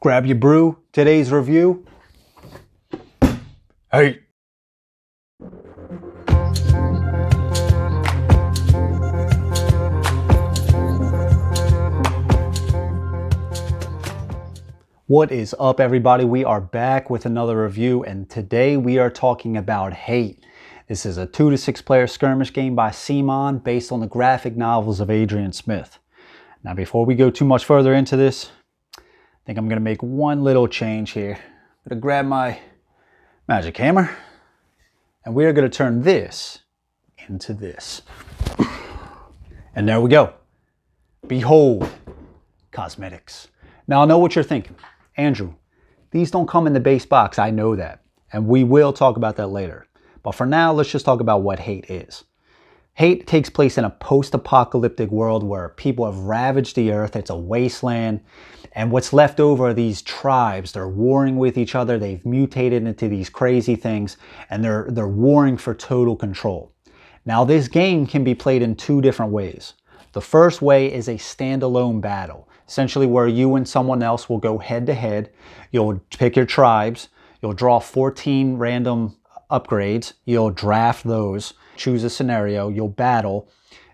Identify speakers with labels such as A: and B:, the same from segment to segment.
A: Grab your brew. Today's review. Hey. What is up, everybody? We are back with another review, and today we are talking about Hate. This is a 2 to 6 player skirmish game by CMON based on the graphic novels of Adrian Smith. Now, before we go too much further into this, I think I'm going to make one little change here. I'm going to grab my magic hammer, and we are going to turn this into this. And there we go. Behold, cosmetics. Now, I know what you're thinking. Andrew, these don't come in the base box. I know that. And we will talk about that later. But for now, let's just talk about what Hate is. Hate takes place in a post-apocalyptic world where people have ravaged the earth. It's a wasteland. And what's left over are these tribes. They're warring with each other. They've mutated into these crazy things. And they're warring for total control. Now, this game can be played in two different ways. The first way is a standalone battle, essentially where you and someone else will go head to head. You'll pick your tribes. You'll draw 14 random upgrades. You'll draft those, choose a scenario. You'll battle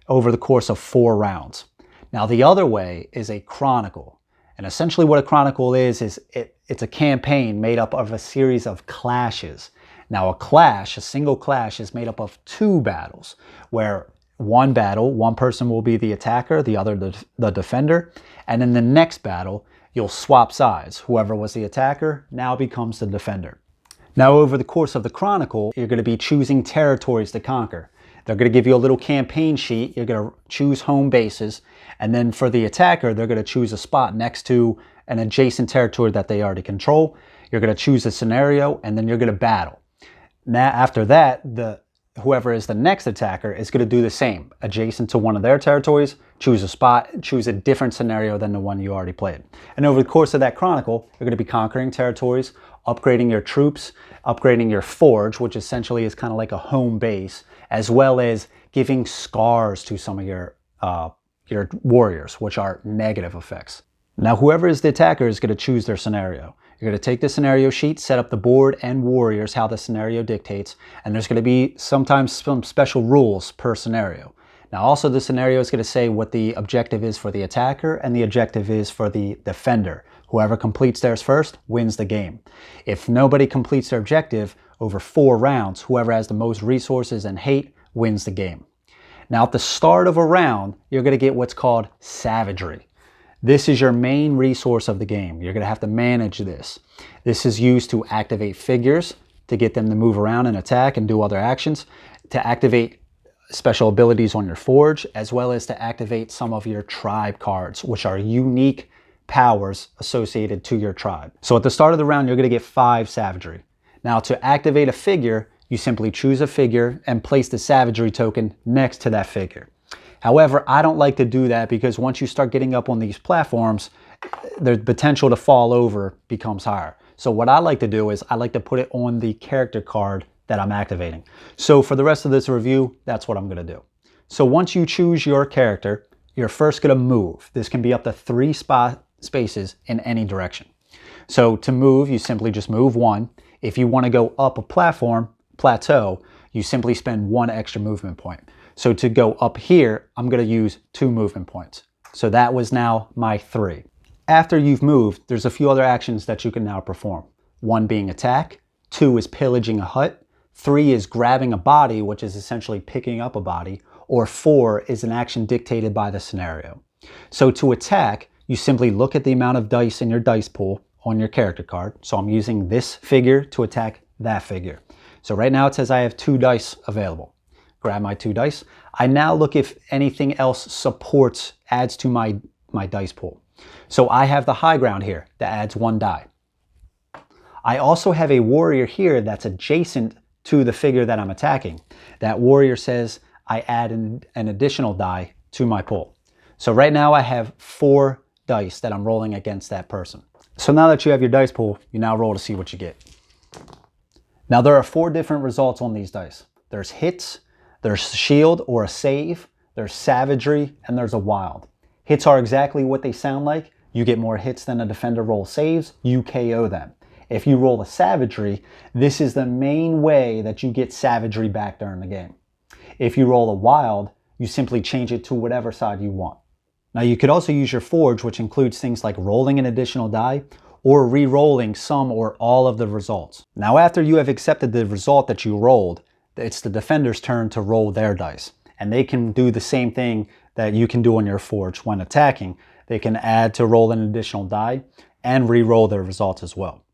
A: over the course of 4 rounds. Now, the other way is a Chronicle. And essentially what a Chronicle is it's a campaign made up of a series of clashes. Now, a single clash is made up of 2 battles, where one battle, one person will be the attacker, the other the defender. And in the next battle, you'll swap sides. Whoever was the attacker now becomes the defender. Now, over the course of the Chronicle, you're going to be choosing territories to conquer. They're going to give you a little campaign sheet. You're going to choose home bases. And then for the attacker, they're going to choose a spot next to an adjacent territory that they already control. You're going to choose a scenario, and then you're going to battle. Now, after that, whoever is the next attacker is going to do the same. Adjacent to one of their territories, choose a spot, choose a different scenario than the one you already played. And over the course of that Chronicle, you're going to be conquering territories, upgrading your troops, upgrading your forge, which essentially is kind of like a home base, as well as giving scars to some of your warriors, which are negative effects. Now, whoever is the attacker is going to choose their scenario. You're going to take the scenario sheet, set up the board and warriors, how the scenario dictates, and there's going to be sometimes some special rules per scenario. Now, also the scenario is going to say what the objective is for the attacker and the objective is for the defender. Whoever completes theirs first wins the game. If nobody completes their objective over 4 rounds, whoever has the most resources and hate wins the game. Now, at the start of a round, you're going to get what's called savagery. This is your main resource of the game. You're going to have to manage this. This is used to activate figures, to get them to move around and attack and do other actions, to activate special abilities on your forge, as well as to activate some of your tribe cards, which are unique powers associated to your tribe. So at the start of the round, you're going to get 5 savagery. Now, to activate a figure, you simply choose a figure and place the savagery token next to that figure. However, I don't like to do that because once you start getting up on these platforms, the potential to fall over becomes higher. So what I like to do is I like to put it on the character card that I'm activating. So for the rest of this review, that's what I'm going to do. So once you choose your character, you're first going to move. This can be up to 3 spaces in any direction. So to move, you simply just move 1. If you want to go up a plateau, you simply spend 1 extra movement point. So to go up here, I'm going to use 2 movement points. So that was now my 3. After you've moved, there's a few other actions that you can now perform. 1 being attack, 2 is pillaging a hut, 3 is grabbing a body, which is essentially picking up a body, or 4 is an action dictated by the scenario. So to attack, you simply look at the amount of dice in your dice pool on your character card. So I'm using this figure to attack that figure. So right now it says I have 2 dice available. Grab my 2 dice. I now look if anything else adds to my dice pool. So I have the high ground here that adds 1 die. I also have a warrior here that's adjacent to the figure that I'm attacking. That warrior says I add an additional die to my pool. So right now I have 4 dice that I'm rolling against that person. So now that you have your dice pool, you now roll to see what you get. Now there are 4 different results on these dice. There's hits, there's shield or a save, there's savagery, and there's a wild. Hits are exactly what they sound like. you get more hits than a defender roll saves, you KO them. If you roll a savagery, this is the main way that you get savagery back during the game. If you roll a wild, you simply change it to whatever side you want. Now you could also use your forge, which includes things like rolling an additional die or re-rolling some or all of the results. Now after you have accepted the result that you rolled, it's the defender's turn to roll their dice. And they can do the same thing that you can do on your forge when attacking. They can add to roll an additional die and re-roll their results as well.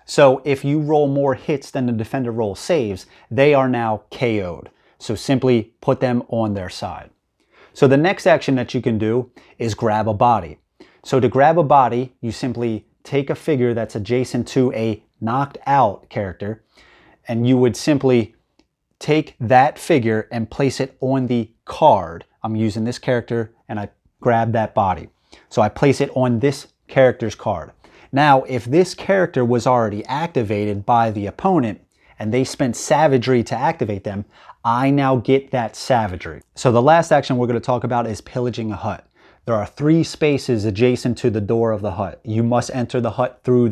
A: So if you roll more hits than the defender roll saves, they are now KO'd. So simply put them on their side. So the next action that you can do is grab a body. So to grab a body, you simply take a figure that's adjacent to a knocked out character, and you would simply take that figure and place it on the card. I'm using this character and I grab that body. So I place it on this character's card. Now, if this character was already activated by the opponent and they spent savagery to activate them, I now get that savagery. So the last action we're going to talk about is pillaging a hut. There are 3 spaces adjacent to the door of the hut. You must enter the hut through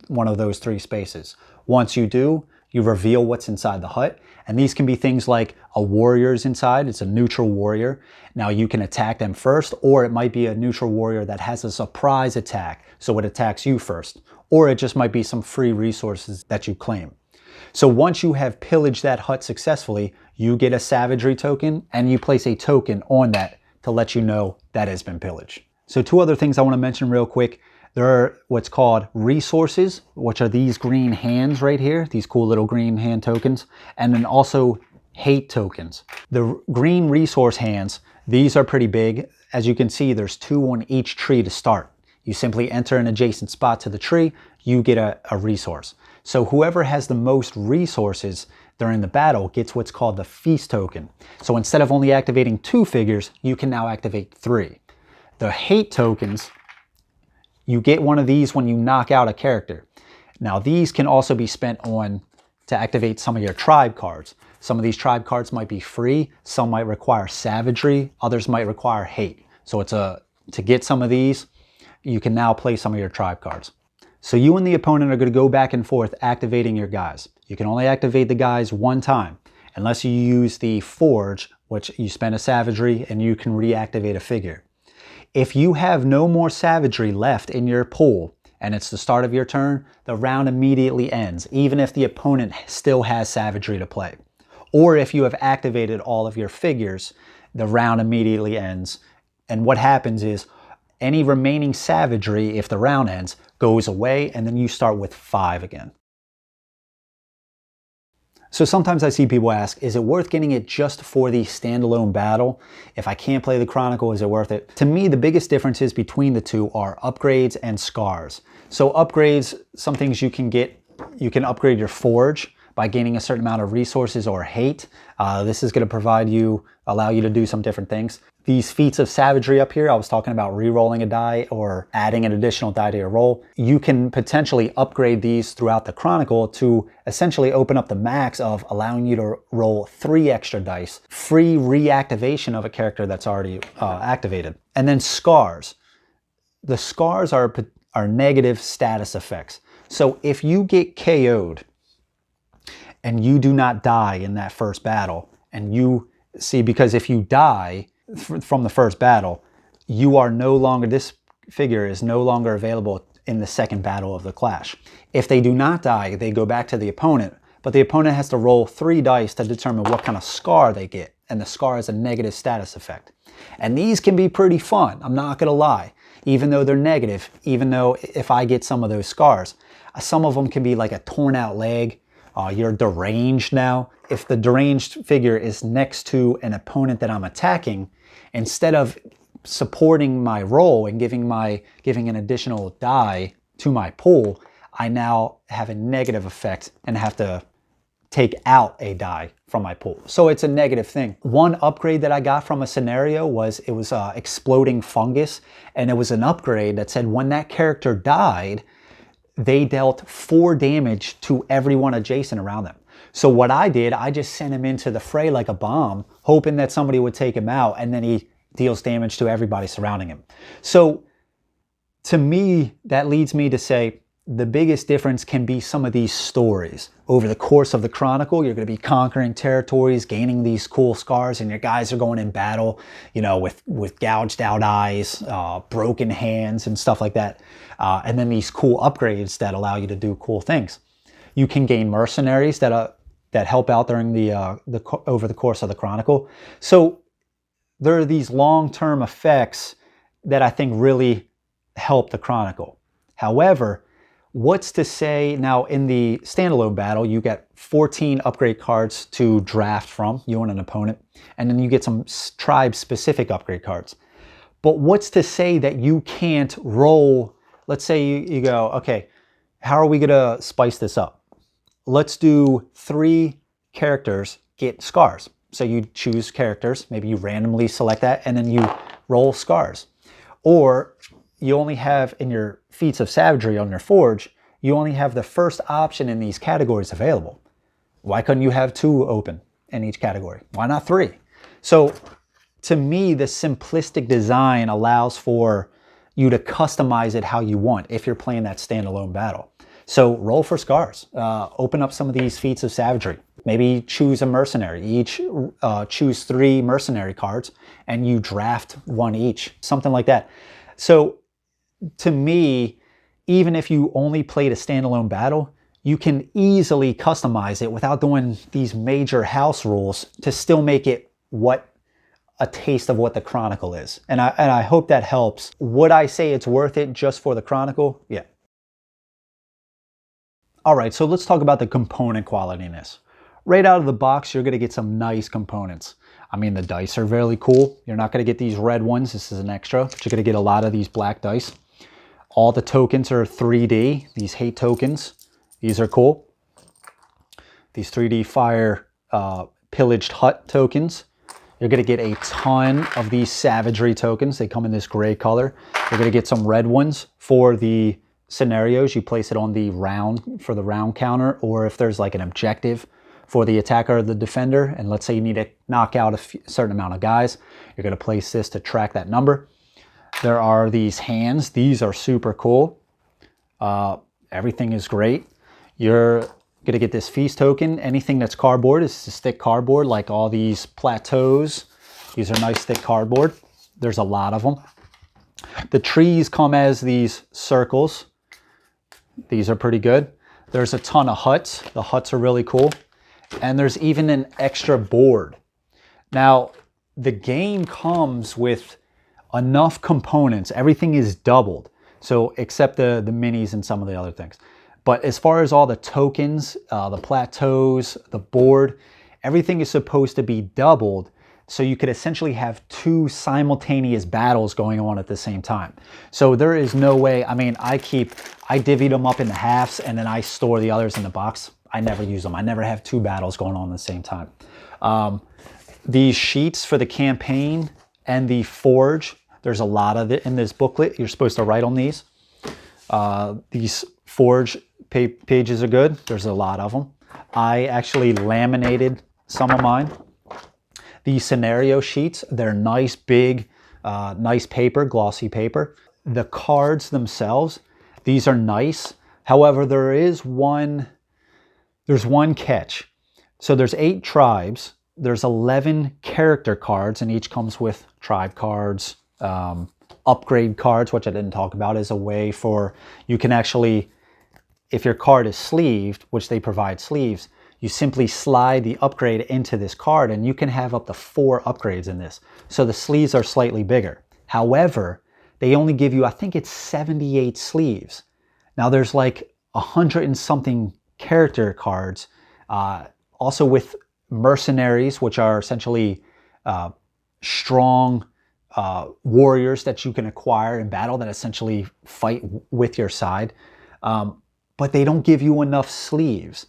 A: one of those 3 spaces. Once you do, you reveal what's inside the hut. And these can be things like a warrior's inside. It's a neutral warrior. Now you can attack them first, or it might be a neutral warrior that has a surprise attack, so it attacks you first. Or it just might be some free resources that you claim. So once you have pillaged that hut successfully, you get a savagery token and you place a token on that to let you know that has been pillaged. So 2 other things I want to mention real quick. There are what's called resources, which are these green hands right here, these cool little green hand tokens, and then also hate tokens. The green resource hands, these are pretty big. As you can see, there's 2 on each tree to start. You simply enter an adjacent spot to the tree, you get a resource. So whoever has the most resources during the battle gets what's called the feast token. So instead of only activating 2 figures, you can now activate 3. The hate tokens, you get one of these when you knock out a character. Now these can also be spent on to activate some of your tribe cards. Some of these tribe cards might be free, some might require savagery, others might require hate. So to get some of these, you can now play some of your tribe cards. So you and the opponent are going to go back and forth activating your guys. You can only activate the guys 1 time, unless you use the forge, which you spend a savagery and you can reactivate a figure. If you have no more savagery left in your pool and it's the start of your turn, the round immediately ends, even if the opponent still has savagery to play. Or if you have activated all of your figures, the round immediately ends. And what happens is any remaining savagery, if the round ends, goes away, and then you start with 5 again. So sometimes I see people ask, is it worth getting it just for the standalone battle? If I can't play the Chronicle, is it worth it? To me, the biggest differences between the 2 are upgrades and scars. So upgrades, some things you can get, you can upgrade your forge by gaining a certain amount of resources or hate. This is going to allow you to do some different things. These feats of savagery up here, I was talking about re-rolling a die or adding an additional die to your roll. You can potentially upgrade these throughout the Chronicle to essentially open up the max of allowing you to roll 3 extra dice, free reactivation of a character that's already activated. And then scars. The scars are negative status effects. So if you get KO'd and you do not die in that first battle, and you see, because if you die from the first battle, you are no longer, this figure is no longer available in the second battle of the clash. If they do not die, they go back to the opponent, but the opponent has to roll 3 dice to determine what kind of scar they get, and the scar is a negative status effect. And these can be pretty fun, I'm not gonna lie, even though they're negative, even though if I get some of those scars, some of them can be like a torn out leg. You're deranged now. If the deranged figure is next to an opponent that I'm attacking, instead of supporting my roll and giving an additional die to my pool, I now have a negative effect and have to take out a die from my pool. So it's a negative thing. One upgrade that I got from a scenario was exploding fungus, and it was an upgrade that said when that character died, they dealt 4 damage to everyone adjacent around them. So what I did, I just sent him into the fray like a bomb, hoping that somebody would take him out, and then he deals damage to everybody surrounding him. So To me, that leads me to say the biggest difference can be some of these stories. Over the course of the Chronicle, you're going to be conquering territories, gaining these cool scars, and your guys are going in battle, you know, with gouged out eyes, broken hands, and stuff like that. And then these cool upgrades that allow you to do cool things. You can gain mercenaries that help out during over the course of the Chronicle. So there are these long-term effects that I think really help the Chronicle. However, what's to say now in the standalone battle, you get 14 upgrade cards to draft from, you and an opponent, and then you get some tribe-specific upgrade cards. But what's to say that you can't roll, let's say you go, okay, how are we gonna spice this up? Let's do 3 characters get scars. So you choose characters, maybe you randomly select that, and then you roll scars. Or you only have in your feats of savagery on your forge, you only have the first option in these categories available. Why couldn't you have 2 open in each category? Why not 3? So to me, the simplistic design allows for you to customize it how you want if you're playing that standalone battle. So roll for scars, open up some of these feats of savagery. Maybe choose a mercenary, each choose 3 mercenary cards and you draft 1 each, something like that. So to me, even if you only played a standalone battle, you can easily customize it without doing these major house rules to still make it a taste of what the Chronicle is. And I hope that helps. Would I say it's worth it just for the Chronicle? Yeah. All right, so let's talk about the component quality in this. Right out of the box, you're gonna get some nice components. I mean, the dice are really cool. You're not gonna get these red ones. This is an extra, but you're gonna get a lot of these black dice. All the tokens are 3D, these hate tokens. These are cool. These 3D fire pillaged hut tokens. You're gonna get a ton of these savagery tokens. They come in this gray color. You're gonna get some red ones for the scenarios. You place it on the round for the round counter, or if there's like an objective for the attacker or the defender, and let's say you need to knock out a certain amount of guys, you're going to place this to track that number. There are these hands. These are super cool. Everything is great. You're going to get this feast token. Anything that's cardboard is thick cardboard, like all these plateaus. These are nice thick cardboard. There's a lot of them. The trees come as these circles. These are pretty good. There's a ton of huts. The huts are really cool. And there's even an extra board. Now, the game comes with enough components. Everything is doubled. So, except the minis and some of the other things. But as far as all the tokens, the plateaus, the board, everything is supposed to be doubled. So you could essentially have 2 simultaneous battles going on at the same time. So there is no way, I mean, I divvied them up into halves and then I store the others in the box. I never use them. I never have 2 battles going on at the same time. These sheets for the campaign and the forge, there's a lot of it in this booklet. You're supposed to write on these. These forge pages are good. There's a lot of them. I actually laminated some of mine. These scenario sheets, they're nice, big, nice paper, glossy paper. The cards themselves, these are nice. However, there's one catch. So there's 8 tribes. There's 11 character cards, and each comes with tribe cards, upgrade cards, which I didn't talk about, as a way for, you can actually, if your card is sleeved, which they provide sleeves, you simply slide the upgrade into this card and you can have up to 4 upgrades in this. So the sleeves are slightly bigger. However, they only give you, I think it's 78 sleeves. Now there's like 100 and something character cards, also with mercenaries, which are essentially strong warriors that you can acquire in battle that essentially fight with your side. But they don't give you enough sleeves.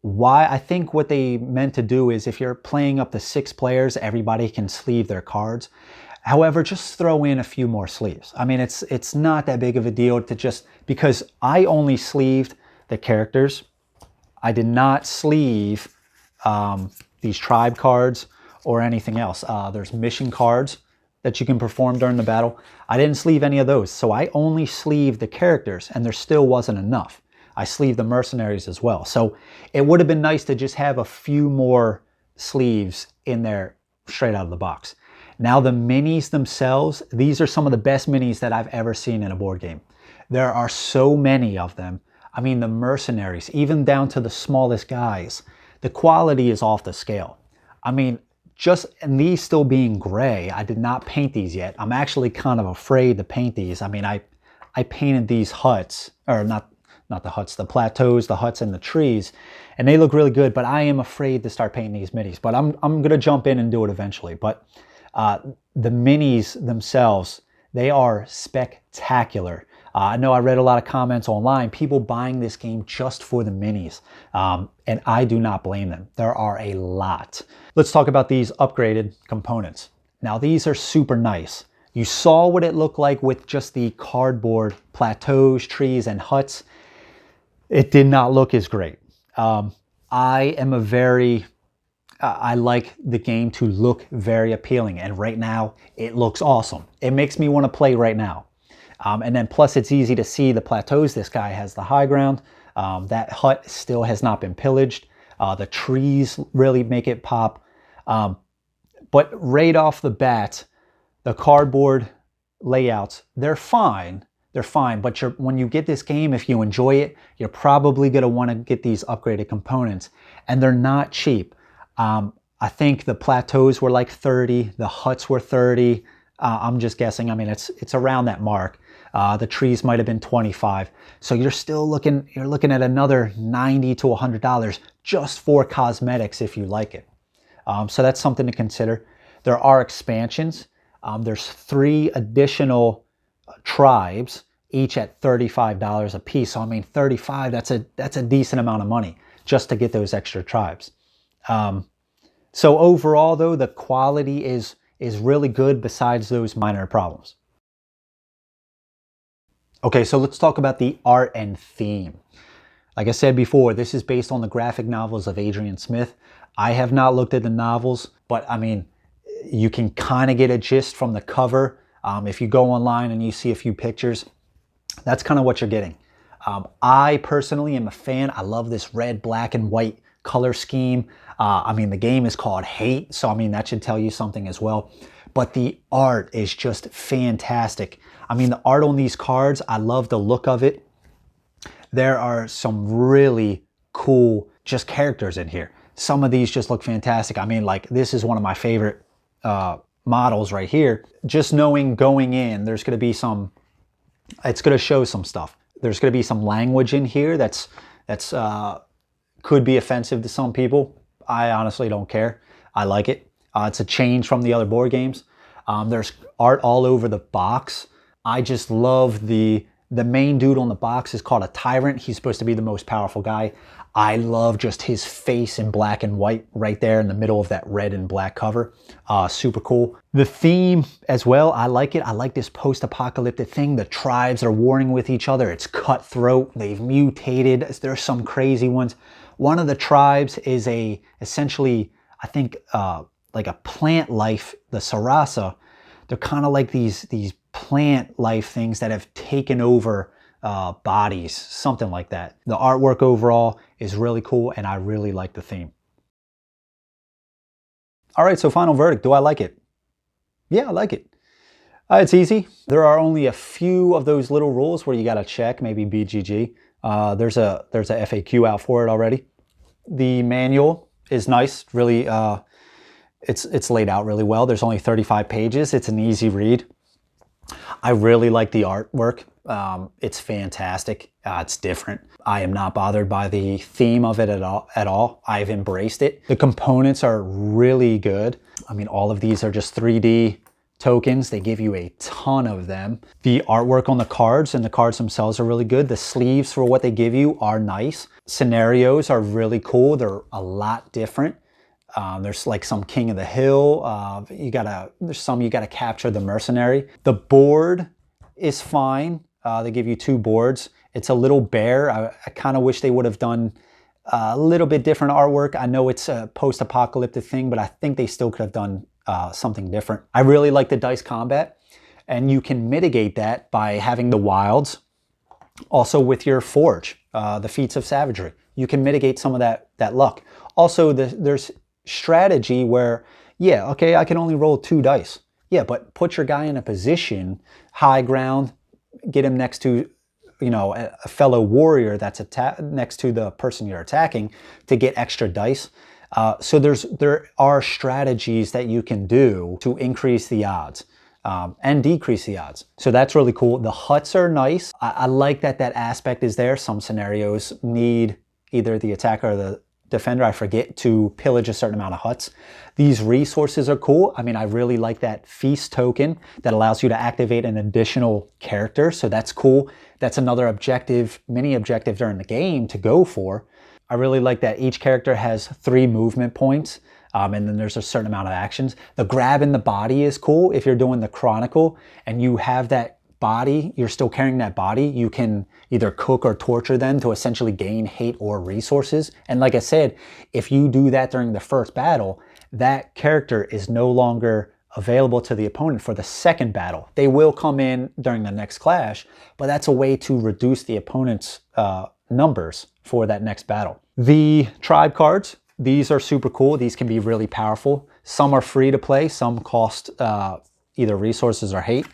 A: Why? I think what they meant to do is if you're playing up to 6 players, everybody can sleeve their cards. However, just throw in a few more sleeves. I mean, it's not that big of a deal to just, because I only sleeved the characters. I did not sleeve these tribe cards or anything else. There's mission cards, that you can perform during the battle. I didn't sleeve any of those, so I only sleeved the characters, and there still wasn't enough. I sleeved the mercenaries as well. So it would have been nice to just have a few more sleeves in there straight out of the box. Now the minis themselves, these are some of the best minis that I've ever seen in a board game. There are so many of them. I mean, the mercenaries, even down to the smallest guys, the quality is off the scale. I mean, and these still being gray, I did not paint these yet. I'm actually kind of afraid to paint these. I mean, I painted these huts, or not the huts, the plateaus, the huts, and the trees, and they look really good, but I am afraid to start painting these minis. But I'm going to jump in and do it eventually. But the minis themselves, they are spectacular. I know I read a lot of comments online, people buying this game just for the minis, and I do not blame them. There are a lot. Let's talk about these upgraded components. Now these are super nice. You saw what it looked like with just the cardboard plateaus, trees, and huts. It did not look as great. I like the game to look very appealing, and right now it looks awesome. It makes me want to play right now. And then plus it's easy to see the plateaus. This guy has the high ground. That hut still has not been pillaged. The trees really make it pop. But right off the bat, the cardboard layouts, they're fine. They're fine, but when you get this game, if you enjoy it, you're probably going to want to get these upgraded components, and they're not cheap. I think the plateaus were like 30, the huts were 30. I'm just guessing. I mean, it's around that mark. The trees might have been 25. So you're looking at another $90 to $100 just for cosmetics if you like it. So that's something to consider. There are expansions. There's 3 additional tribes, each at $35 a piece. So I mean, 35, that's a decent amount of money just to get those extra tribes. So overall though, the quality is really good besides those minor problems. Okay, so let's talk about the art and theme. Like I said before, this is based on the graphic novels of Adrian Smith. I have not looked at the novels, but I mean, you can kind of get a gist from the cover. If you go online and you see a few pictures, that's kind of what you're getting. I personally am a fan. I love this red, black, and white color scheme. I mean, the game is called Hate, so I mean, that should tell you something as well. But the art is just fantastic. I mean, the art on these cards, I love the look of it. There are some really cool just characters in here. Some of these just look fantastic. I mean, like, this is one of my favorite models right here. Just knowing going in, there's going to be it's going to show some stuff. There's going to be some language in here that's could be offensive to some people. I honestly don't care. I like it. It's a change from the other board games. There's art all over the box. I just love the main dude on the box is called a Tyrant. He's supposed to be the most powerful guy. I love just his face in black and white right there in the middle of that red and black cover. Super cool. The theme as well, I like it. I like this post-apocalyptic thing. The tribes are warring with each other. It's cutthroat. They've mutated. There's some crazy ones. One of the tribes is essentially, I think, like a plant life, the Sarasa. They're kind of like these plant life things that have taken over bodies, something like that. The artwork overall is really cool, and I really like the theme. All right, so final verdict. Do I like it? Yeah, I like it. It's easy. There are only a few of those little rules where you got to check, maybe BGG. There's a FAQ out for it already. The manual is nice, really. It's laid out really well. There's only 35 pages. It's an easy read. I really like the artwork. It's fantastic. It's different. I am not bothered by the theme of it at all. I've embraced it. The components are really good. I mean, all of these are just 3D tokens. They give you a ton of them. The artwork on the cards and the cards themselves are really good. The sleeves for what they give you are nice. Scenarios are really cool. They're a lot different. There's like some King of the Hill. There's some you gotta capture the mercenary. The board is fine. They give you 2 boards. It's a little bare. I kind of wish they would have done a little bit different artwork. I know it's a post-apocalyptic thing, but I think they still could have done something different. I really like the dice combat, and you can mitigate that by having the wilds. Also with your forge, the feats of savagery, you can mitigate some of that luck. Also, there's strategy where, yeah, okay, I can only roll 2 dice. Yeah, but put your guy in a position, high ground, get him next to, you know, a fellow warrior that's next to the person you're attacking to get extra dice. So there are strategies that you can do to increase the odds. And decrease the odds. So that's really cool. The huts are nice. I like that aspect is there. Some scenarios need either the attacker or the defender, I forget, to pillage a certain amount of huts. These resources are cool. I mean, I really like that feast token that allows you to activate an additional character. So that's cool. That's another objective, mini objective during the game to go for. I really like that each character has 3 movement points. And then there's a certain amount of actions. The grab in the body is cool. If you're doing the Chronicle and you have that body, you're still carrying that body, you can either cook or torture them to essentially gain hate or resources. And like I said, if you do that during the first battle, that character is no longer available to the opponent for the second battle. They will come in during the next clash, but that's a way to reduce the opponent's numbers for that next battle. The tribe cards, these are super cool. These can be really powerful. Some are free to play. Some cost either resources or hate.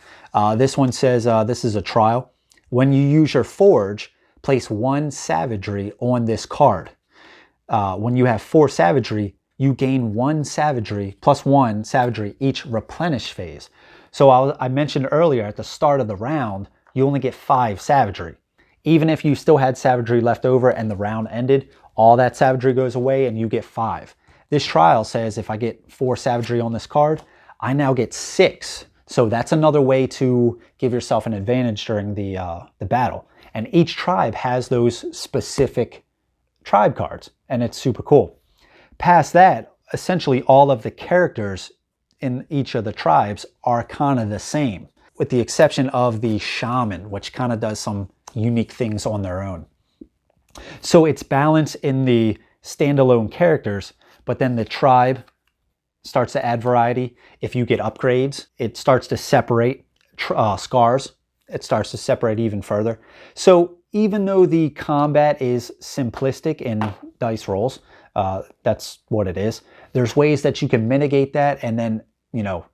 A: This one says, this is a trial. When you use your forge, place 1 savagery on this card. When you have 4 savagery, you gain 1 savagery plus 1 savagery each replenish phase. So I mentioned earlier at the start of the round, you only get 5 savagery. Even if you still had savagery left over and the round ended, all that savagery goes away and you get 5. This trial says if I get 4 savagery on this card, I now get 6. So that's another way to give yourself an advantage during the battle. And each tribe has those specific tribe cards, and it's super cool. Past that, essentially all of the characters in each of the tribes are kind of the same, with the exception of the shaman, which kind of does some unique things on their own. So it's balance in the standalone characters, but then the tribe starts to add variety. If you get upgrades, it starts to separate scars. It starts to separate even further. So even though the combat is simplistic in dice rolls, that's what it is. There's ways that you can mitigate that and then, you know,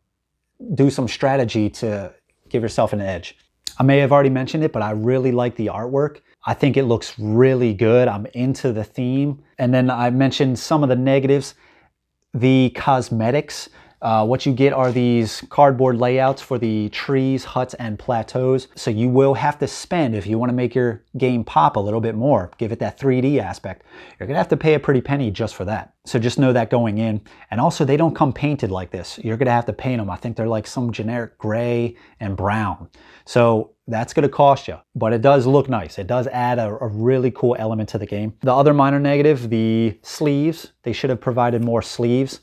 A: do some strategy to give yourself an edge. I may have already mentioned it, but I really like the artwork. I think it looks really good. I'm into the theme. And then I mentioned some of the negatives. The cosmetics, what you get are these cardboard layouts for the trees, huts, and plateaus. So you will have to spend, if you want to make your game pop a little bit more, give it that 3D aspect, you're going to have to pay a pretty penny just for that. So just know that going in. And also, they don't come painted like this. You're going to have to paint them. I think they're like some generic gray and brown. So that's going to cost you, but it does look nice. It does add a really cool element to the game. The other minor negative, the sleeves. They should have provided more sleeves.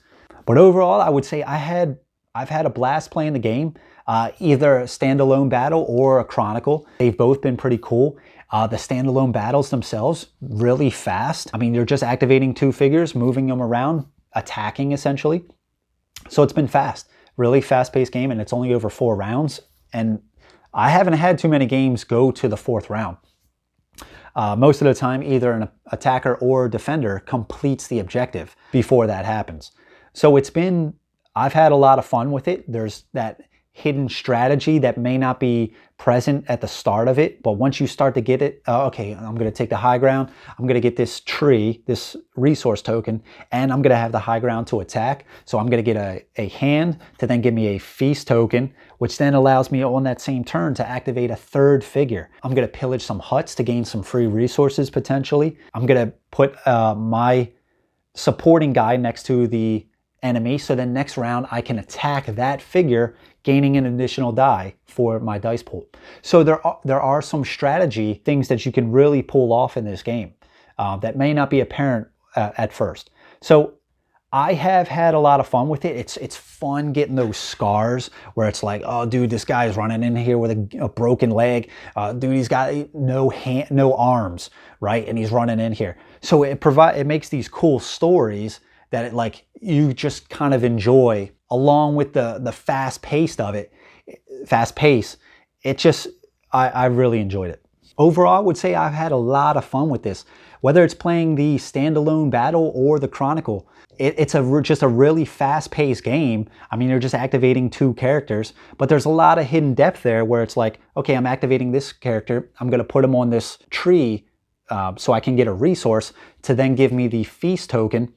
A: But overall, I would say I've had a blast playing the game, either a standalone battle or a Chronicle. They've both been pretty cool. The standalone battles themselves, really fast. I mean, you're just activating 2 figures, moving them around, attacking essentially. So it's been fast, really fast-paced game, and it's only over 4 rounds. And I haven't had too many games go to the 4th round. Most of the time, either an attacker or defender completes the objective before that happens. So I've had a lot of fun with it. There's that hidden strategy that may not be present at the start of it, but once you start to get it, okay, I'm going to take the high ground, I'm going to get this tree, this resource token, and I'm going to have the high ground to attack. So I'm going to get a hand to then give me a feast token, which then allows me on that same turn to activate a 3rd figure. I'm going to pillage some huts to gain some free resources potentially. I'm going to put my supporting guy next to the enemy, so then next round I can attack that figure, gaining an additional die for my dice pool. So there are some strategy things that you can really pull off in this game that may not be apparent at first. So I have had a lot of fun with it. It's fun getting those scars where it's like, oh dude, this guy is running in here with a broken leg. Dude, he's got no arms, right? And he's running in here. So it makes these cool stories that you just kind of enjoy along with the fast pace of it, it just, I really enjoyed it. Overall, I would say I've had a lot of fun with this. Whether it's playing the standalone battle or the Chronicle, it's just a really fast-paced game. I mean, you're just activating 2 characters, but there's a lot of hidden depth there where it's like, okay, I'm activating this character, I'm going to put him on this tree so I can get a resource to then give me the feast token,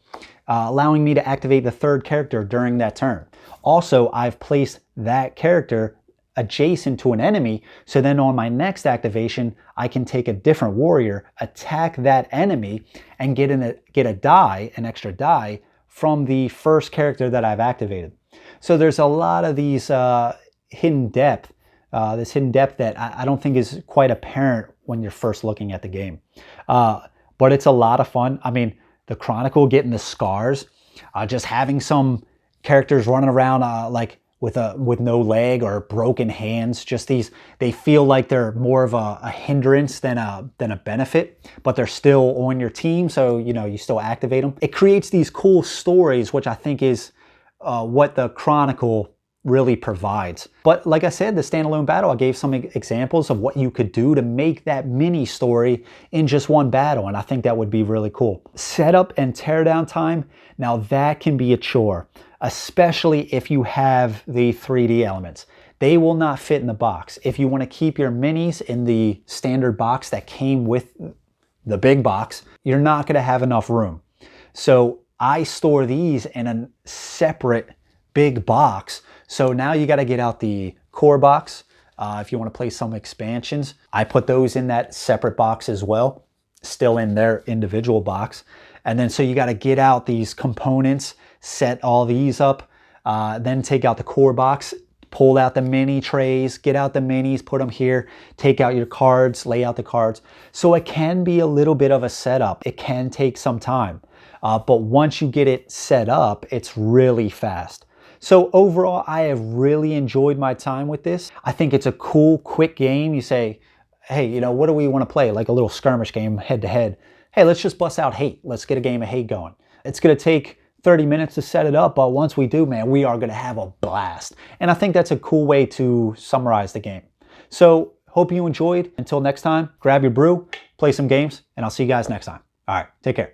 A: allowing me to activate the 3rd character during that turn. Also, I've placed that character adjacent to an enemy, so then on my next activation, I can take a different warrior, attack that enemy, and get a die, an extra die, from the first character that I've activated. So there's a lot of these hidden depth, that I don't think is quite apparent when you're first looking at the game. But it's a lot of fun. I mean, the Chronicle, getting the scars, just having some characters running around like with no leg or broken hands, just they feel like they're more of a hindrance than a benefit, but they're still on your team, so you still activate them. It creates these cool stories, which I think is what the Chronicle really provides. But like I said, the standalone battle, I gave some examples of what you could do to make that mini story in just one battle, and I think that would be really cool. Setup and teardown time, now that can be a chore, especially if you have the 3D elements. They will not fit in the box. If you want to keep your minis in the standard box that came with the big box, you're not going to have enough room. So I store these in a separate big box. So now you got to get out the core box. If you want to play some expansions, I put those in that separate box as well, still in their individual box. And then so you got to get out these components, set all these up, then take out the core box, pull out the mini trays, get out the minis, put them here, take out your cards, lay out the cards. So it can be a little bit of a setup. It can take some time, but once you get it set up, it's really fast. So overall, I have really enjoyed my time with this. I think it's a cool, quick game. You say, hey, what do we want to play? Like a little skirmish game, head to head. Hey, let's just bust out Hate. Let's get a game of Hate going. It's going to take 30 minutes to set it up, but once we do, man, we are going to have a blast. And I think that's a cool way to summarize the game. So hope you enjoyed. Until next time, grab your brew, play some games, and I'll see you guys next time. All right, take care.